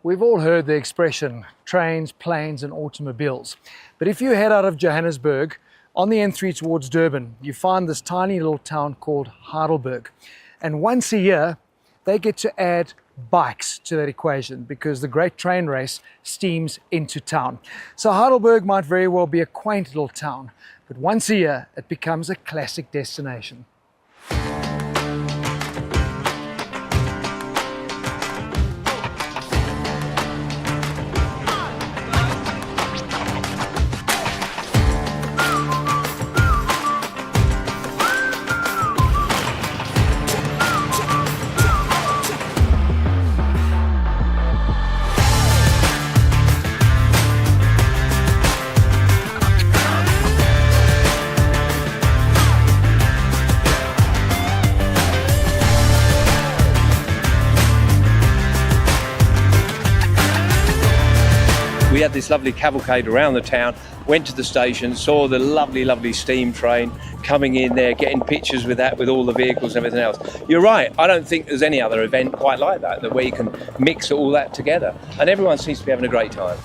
We've all heard the expression trains, planes and automobiles. But if you head out of Johannesburg on the N3 towards Durban, you find this tiny little town called Heidelberg. And once a year, they get to add bikes to that equation because the great train race steams into town. So Heidelberg might very well be a quaint little town, but once a year, it becomes a classic destination. We had this lovely cavalcade around the town, went to the station, saw the lovely steam train coming in there, getting pictures with that, with all the vehicles and everything else. You're right, I don't think there's any other event quite like that where you can mix all that together. And everyone seems to be having a great time.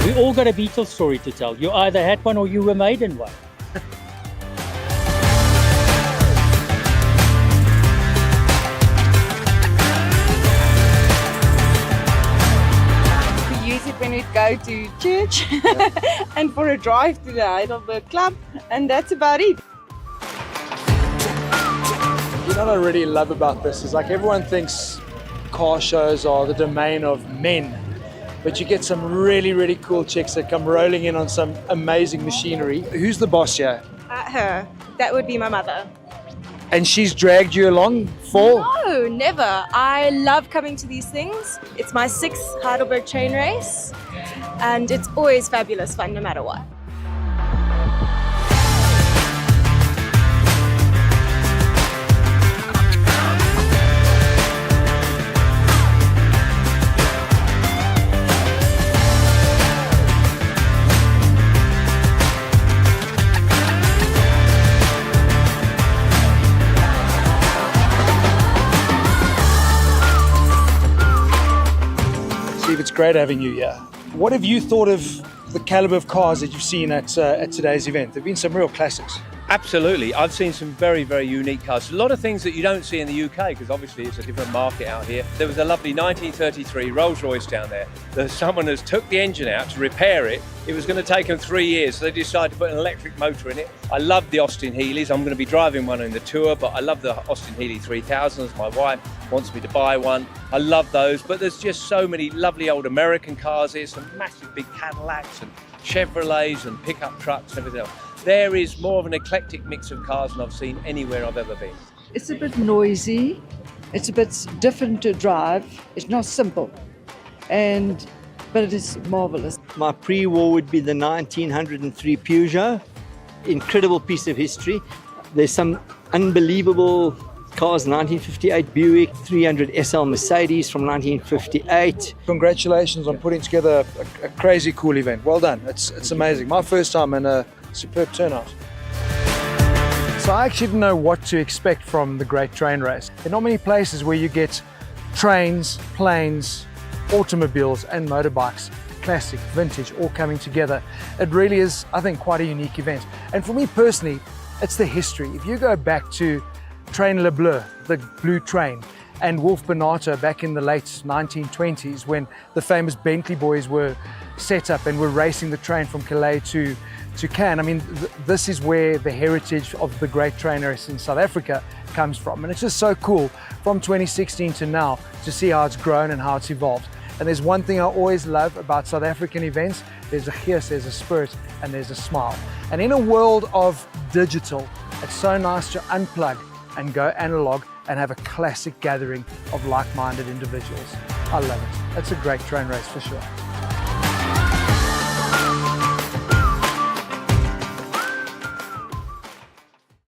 We all got a Beatles story to tell. You either had one or you were made in one. When we'd go to church and for a drive to the Heidelberg Club, and that's about it. You know what I really love about this is like everyone thinks car shows are the domain of men, but you get some really cool chicks that come rolling in on some amazing machinery. Who's the boss here? Her. That would be my mother. And she's dragged you along for? No, never. I love coming to these things. It's my 6th Heidelberg train race, and it's always fabulous fun no matter what. Steve, it's great having you here. What have you thought of the caliber of cars that you've seen at today's event? There have been some real classics. Absolutely, I've seen some very unique cars. A lot of things that you don't see in the UK because obviously it's a different market out here. There was a lovely 1933 Rolls Royce down there that someone has took the engine out to repair it. It was going to take them 3 years, so they decided to put an electric motor in it. I love the Austin Healey's. I'm going to be driving one in the tour, but I love the Austin Healey 3000s. My wife wants me to buy one. I love those, but there's just so many lovely old American cars here, some massive big Cadillacs and Chevrolets and pickup trucks and everything else. There is more of an eclectic mix of cars than I've seen anywhere I've ever been. It's a bit noisy, it's a bit different to drive, it's not simple, but it is marvelous. My pre-war would be the 1903 Peugeot, incredible piece of history. There's some unbelievable cars, 1958 Buick, 300 SL Mercedes from 1958. Congratulations on putting together a crazy cool event. Well done, it's amazing. My first time and a superb turnout. So I actually didn't know what to expect from the Great Train Race. There are not many places where you get trains, planes, automobiles and motorbikes, classic, vintage, all coming together. It really is, I think, quite a unique event. And for me personally, it's the history. If you go back to Train Le Bleu, the blue train, and Wolf Bonato back in the late 1920s when the famous Bentley boys were set up and were racing the train from Calais to Cannes. I mean, this is where the heritage of the Great Train Race in South Africa comes from. And it's just so cool from 2016 to now to see how it's grown and how it's evolved. And there's one thing I always love about South African events. There's a gees, there's a spirit, and there's a smile. And in a world of digital, it's so nice to unplug and go analog and have a classic gathering of like-minded individuals. I love it. It's a great train race for sure.